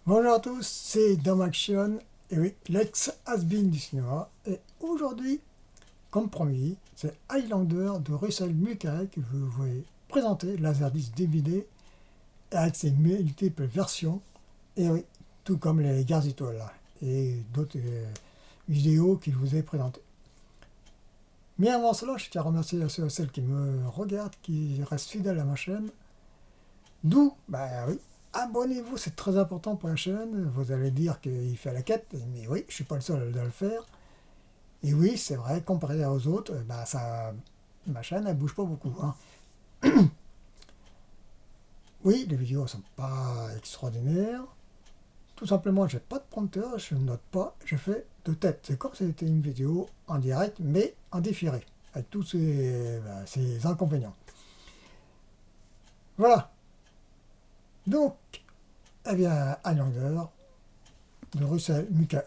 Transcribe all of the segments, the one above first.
Bonjour à tous, c'est Dom Action, et oui, l'ex-has-been du cinéma. Et aujourd'hui, comme promis, c'est Highlander de Russell Mulcahy que je vais présenter, Laserdisc DVD, avec ses multiples versions. Et oui, tout comme les Guerres étoiles là, et d'autres vidéos que je vous ai présentées. Mais avant cela, je tiens à remercier ceux et celles qui me regardent, qui restent fidèles à ma chaîne. D'où, bah oui, abonnez-vous, c'est très important pour la chaîne. Vous allez dire qu'il fait la quête, mais oui, je suis pas le seul à le faire. Et oui, c'est vrai, comparé aux autres, bah ça, ma chaîne, elle bouge pas beaucoup, hein. Oui, les vidéos sont pas extraordinaires. Tout simplement, j'ai pas de prompteur, je ne note pas, je fais de tête. C'est comme si c'était une vidéo en direct, mais en différé, avec tous ces inconvénients. Voilà. Donc, eh bien, Highlander de Russell Mulcahy.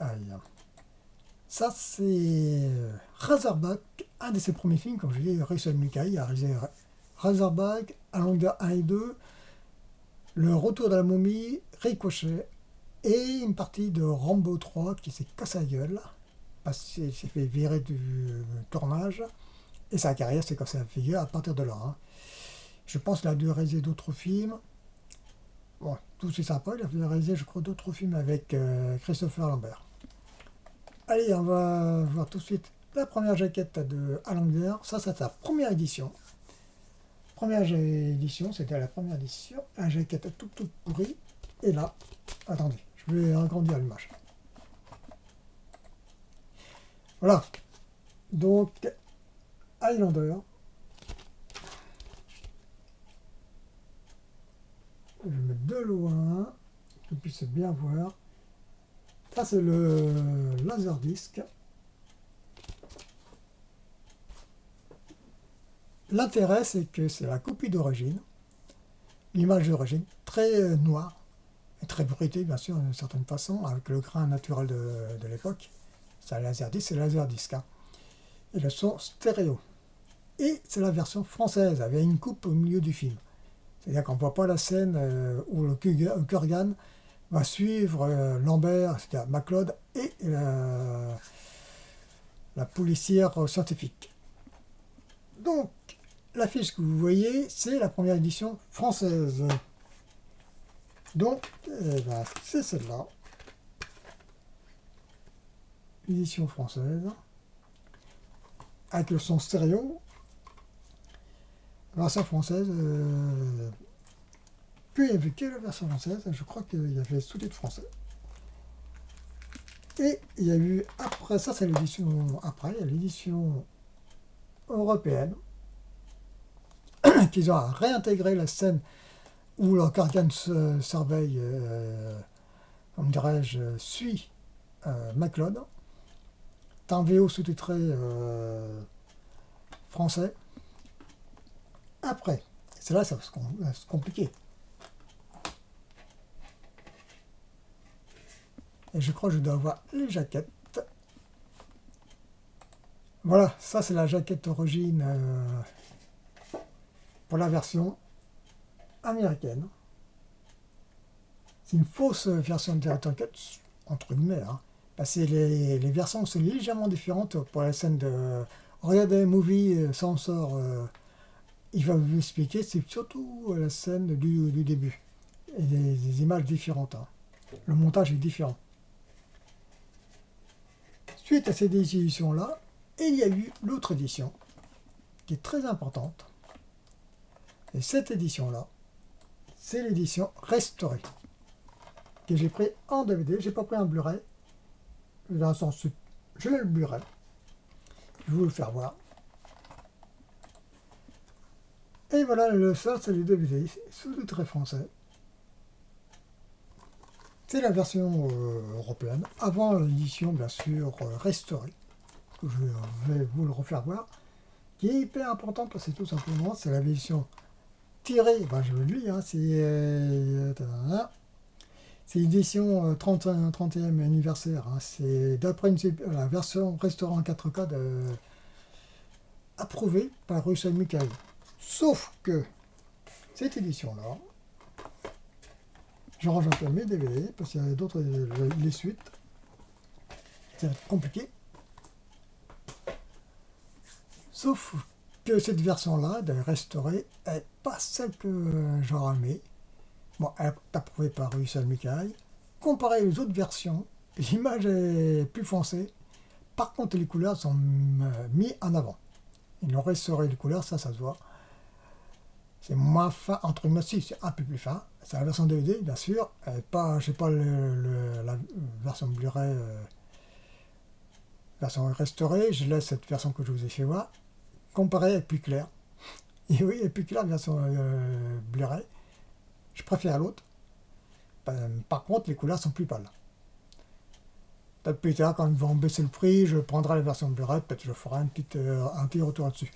Ça, c'est Razorback, un de ses premiers films, comme je dis, Russell Mulcahy a réalisé Razorback, Highlander 1 et 2, Le Retour de la momie, Ricochet, et une partie de Rambo 3 qui s'est cassé la gueule, parce qu'il s'est fait virer du tournage, et sa carrière s'est cassée la figure à partir de là, hein. Je pense qu'il a dû réaliser d'autres films. Bon, tout c'est sympa, il a dû réaliser, je crois, d'autres films avec Christopher Lambert. Allez, on va voir tout de suite la première jaquette de Highlander. Ça, c'est sa première édition. Première édition, c'était la première édition. La jaquette toute pourrie. Et là, attendez, je vais agrandir l'image. Voilà. Donc, Highlander. Je vais mettre de loin, que vous puissiez bien voir. Ça, c'est le Laserdisc. L'intérêt, c'est que c'est la copie d'origine. L'image d'origine, très noire, et très bruitée, bien sûr, d'une certaine façon, avec le grain naturel de l'époque. C'est un laserdisc, c'est laserdisc, hein. Et le son stéréo. Et c'est la version française, avec une coupe au milieu du film. C'est-à-dire qu'on ne voit pas la scène où le Kurgan va suivre Lambert, c'est-à-dire MacLeod, et la policière scientifique. Donc, l'affiche que vous voyez, c'est la première édition française. Donc, ben, c'est celle-là. Édition française. Avec le son stéréo. La version française. Puis il y avait que la version française. Je crois qu'il y avait sous-titres français. Et il y a eu, après ça, c'est l'édition. Après, il y a l'édition européenne. Qu'ils ont réintégré la scène où leur Kurgan surveille, comme dirais-je, suit MacLeod. T'as un VO sous-titré français. Après, c'est là que ça va se compliquer. Et je crois que je dois avoir les jaquettes. Voilà, ça c'est la jaquette d'origine pour la version américaine. C'est une fausse version de Director Cut, entre guillemets, hein, parce que les versions sont légèrement différentes pour la scène de regardez movie censor. Il va vous expliquer, c'est surtout la scène du début et des images différentes, hein. Le montage est différent. Suite à cette édition-là, il y a eu l'autre édition, qui est très importante. Et cette édition-là, c'est l'édition restaurée, que j'ai pris en DVD. J'ai pas pris un Blu-ray. Dans le sens, je l'ai le Blu-ray. Je vais vous le faire voir. Et voilà, ça c'est les DVD, sous-titré français. C'est la version européenne, avant l'édition bien sûr restaurée, que je vais vous le refaire voir, qui est hyper importante parce que tout simplement c'est la version tirée, ben, je le lis, hein, c'est l'édition 31e anniversaire, hein, c'est d'après la version restaurée en 4K approuvée par Russell Mulcahy. Sauf que cette édition-là, je range un peu mes DVD, parce qu'il y a d'autres, les suites. Ça va être compliqué. Sauf que cette version-là, de restaurée, n'est pas celle que j'aurais aimée. Bon, elle est approuvée par Russell Mikaï. Comparé aux autres versions, l'image est plus foncée. Par contre, les couleurs sont mises en avant. Ils ont restauré les couleurs, ça se voit. C'est moins fin, entre guillemets, si, c'est un peu plus fin. C'est la version DVD, bien sûr. Pas, je n'ai pas la version Blu-ray, version restaurée. Je laisse cette version que je vous ai fait voir. Comparée, elle est plus claire. Et oui, elle est plus claire, la version Blu-ray. Je préfère l'autre. Par contre, les couleurs sont plus pâles. Peut-être plus tard, quand ils vont baisser le prix, je prendrai la version Blu-ray. Peut-être que je ferai un petit retour là-dessus.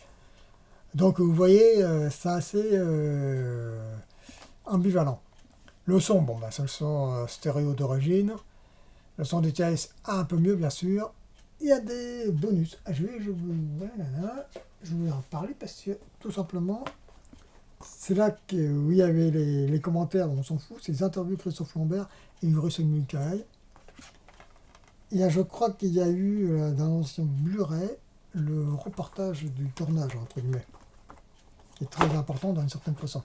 Donc vous voyez, c'est assez ambivalent. Le son, bon, c'est le son stéréo d'origine. Le son du TS un peu mieux, bien sûr. Il y a des bonus. Je vais en parler parce que tout simplement, c'est là où il y avait les commentaires, on s'en fout, c'est les interviews de Christophe Lambert et Russell Mikaï. Je crois qu'il y a eu dans l'ancien Blu-ray le reportage du tournage, entre guillemets, qui est très important d'une certaine façon.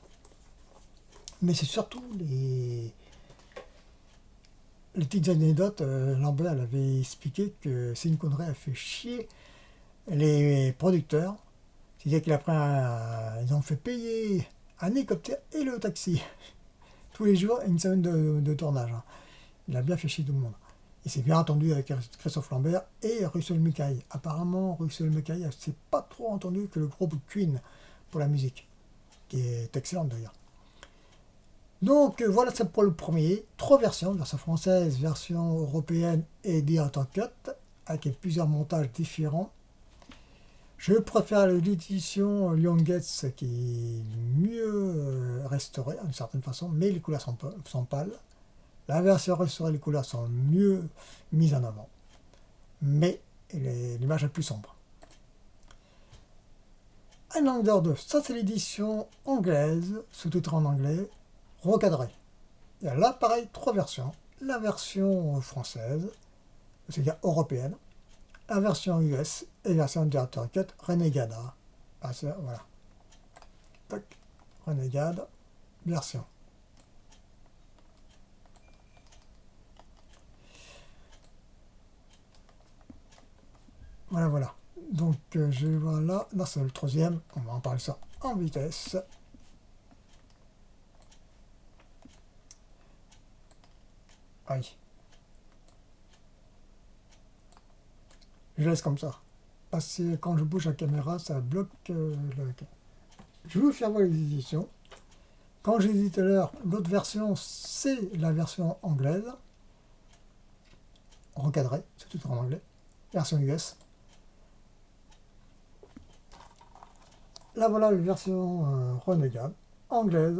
Mais c'est surtout les petites anecdotes. Lambert avait expliqué que Céline Connery a fait chier les producteurs. C'est-à-dire ils ont fait payer un hélicoptère et le taxi tous les jours et une semaine de tournage. Il a bien fait chier tout le monde. Il s'est bien entendu avec Christophe Lambert et Russell Mikaï. Apparemment, Russell Mikaï s'est pas trop entendu que le groupe Queen pour la musique, qui est excellente d'ailleurs. Donc voilà, c'est pour le premier. 3 versions, version française, version européenne et Director's Cut, avec plusieurs montages différents. Je préfère l'édition Lyon-Getz qui est mieux restaurée d'une certaine façon, mais les couleurs sont pâles. La version restaurée, les couleurs sont mieux mises en avant, mais l'image est plus sombre. Highlander 2, ça c'est l'édition anglaise, sous-titré en anglais, recadré. Il y a là, pareil, 3 versions. La version française, c'est-à-dire européenne, la version US et la version Director's Cut Renegade. Voilà. Tac. Renegade, version. Voilà. Donc, je vais voir là. Là, c'est le 3e. On va en parler ça en vitesse. Aïe. Je laisse comme ça. Parce que quand je bouge la caméra, ça bloque Je vais vous faire voir les éditions. Quand j'ai dit tout à l'heure, l'autre version, c'est la version anglaise. Recadrée, c'est tout en anglais. Version US. Là voilà la version Renegade, anglaise,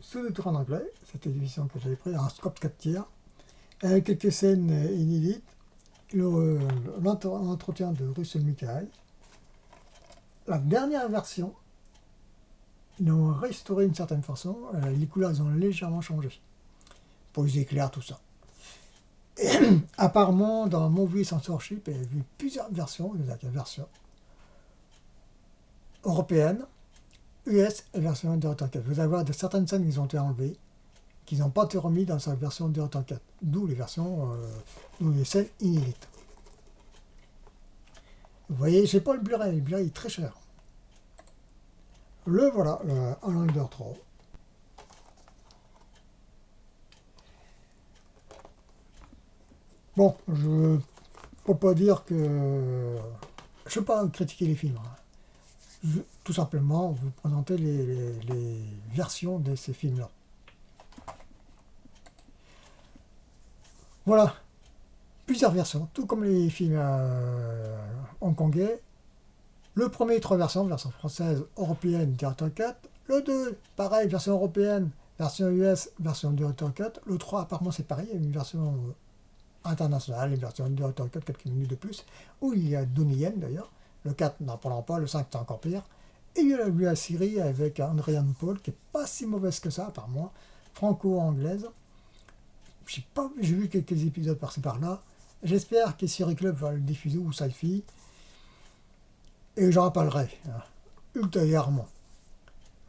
sous-titré en anglais. C'était l'édition que j'avais pris, un scope 4 tiers, avec quelques scènes inédites, l'entretien de Russell Mikaï. La dernière version, ils l'ont restauré d'une certaine façon, les couleurs elles ont légèrement changé, pour les éclairs, tout ça. Et, apparemment, dans Movie Censorship, il y a eu plusieurs versions, il y a la version européenne, US et version Director's Cut. Vous allez voir de certaines scènes qui ont été enlevées, qui n'ont pas été remis dans sa version Director's Cut. D'où les versions, les scènes inédites. Vous voyez, j'ai pas le Blu-ray est très cher. Le voilà, le Highlander 3. Bon, je ne peux pas dire que... Je ne veux pas critiquer les films. Tout simplement vous présenter les versions de ces films-là. Voilà, plusieurs versions, tout comme les films hongkongais. Le premier, 3 versions, version française, européenne, Director's Cut. Le 2, pareil, version européenne, version US, version Director's Cut. Le 3, apparemment c'est pareil, il y a une version internationale, une version Director's Cut, quelques minutes de plus, où il y a Donnie Yen d'ailleurs. Le 4, n'en parlons pas, le 5, c'est encore pire. Et il y a la série avec Andrian Paul, qui n'est pas si mauvaise que ça, apparemment, franco-anglaise. j'ai vu quelques épisodes par-ci par-là. J'espère que Siri Club va le diffuser ou Sci-Fi. Et j'en rappellerai ultérieurement.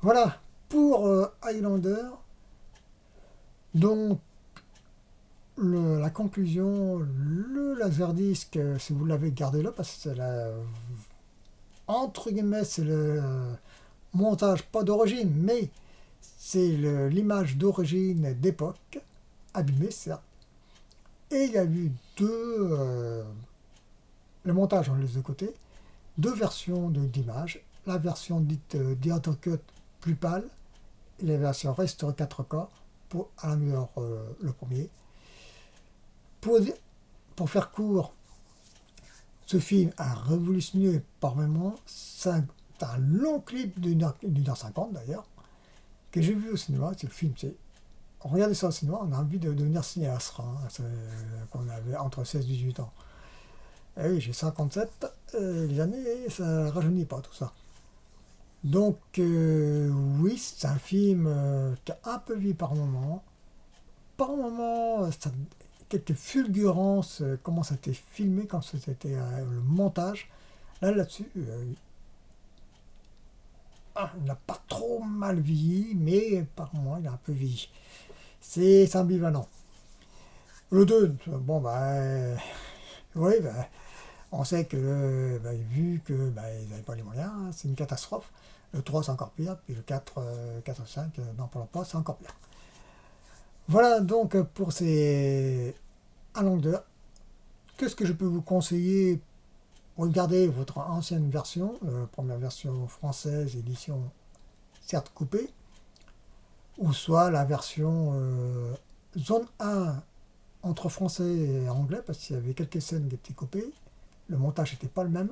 Voilà pour Highlander. Donc, la conclusion, le Laserdisc, si vous l'avez, gardez-le parce que c'est entre guillemets, c'est le montage pas d'origine, mais c'est l'image d'origine d'époque, abîmée certes. Et il y a eu le montage on le laisse de côté, deux versions d'images, la version dite Director Cut plus pâle et la version Restore 4K pour le premier. Pour faire court, ce film a révolutionné par moments. C'est un long clip d'1h50 d'ailleurs, que j'ai vu au cinéma. C'est le film, on regardait ça au cinéma, on a envie de devenir cinéaste, qu'on avait entre 16 et 18 ans. Et oui, j'ai 57, les années, ça ne rajeunit pas tout ça. Donc, oui, c'est un film qui a un peu vieilli par moment. Par moment, quelques fulgurances, comment ça a été filmé, quand c'était le montage. Là-dessus, il n'a pas trop mal vieilli, mais par moment, il a un peu vieilli. C'est ambivalent. Le 2, bon, oui, on sait que, vu que ils n'avaient pas les moyens, c'est une catastrophe. Le 3, c'est encore pire, puis le 4, 4 5, n'en parlons pas, c'est encore pire. Voilà donc pour ces Highlander. Qu'est-ce que je peux vous conseiller? Regardez votre ancienne version, première version française, édition certes coupée, ou soit la version zone 1 entre français et anglais, parce qu'il y avait quelques scènes qui étaient coupées. Le montage n'était pas le même,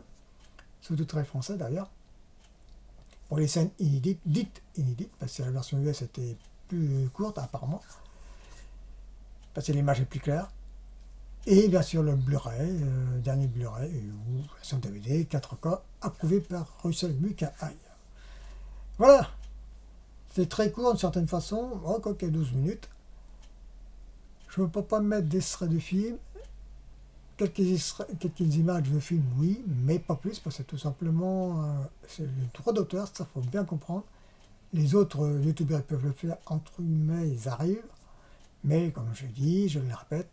surtout très français d'ailleurs. Pour les scènes inédites, dites inédites, parce que la version US était plus courte apparemment, parce que l'image est plus claire. Et bien sûr le Blu-ray, dernier Blu-ray, ou version DVD 4K, approuvé par Russell Mulcahy. Voilà, c'est très court d'une certaine façon, quoique 12 minutes. Je ne peux pas mettre d'extraits de film. Quelques images de film, oui, mais pas plus, parce que tout simplement, c'est le droit d'auteur, ça faut bien comprendre. Les autres youtubeurs peuvent le faire, entre guillemets, ils arrivent. Mais comme je dis, je le répète,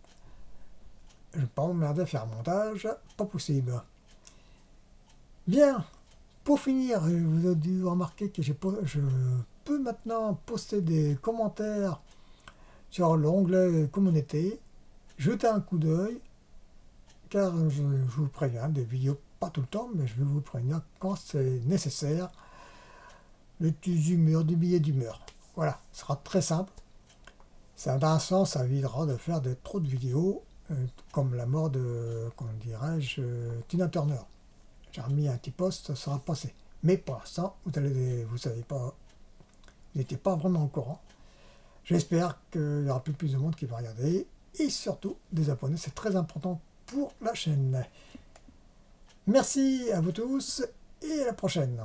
je ne vais pas m'emmerder à faire un montage, pas possible. Bien, pour finir, vous avez dû remarquer que je peux maintenant poster des commentaires sur l'onglet communauté. Jetez un coup d'œil, car je vous préviens, des vidéos pas tout le temps, mais je vais vous prévenir quand c'est nécessaire. Les petits humeurs, des billets d'humeur. Voilà, ce sera très simple. Ça a un sens, ça évitera de faire trop de vidéos, comme la mort de, comment dirais-je, Tina Turner. J'ai remis un petit post, ça sera passé. Mais pour l'instant, vous savez pas, vous n'étiez pas vraiment au courant. J'espère qu'il y aura plus de monde qui va regarder. Et surtout, des abonnés, c'est très important pour la chaîne. Merci à vous tous et à la prochaine.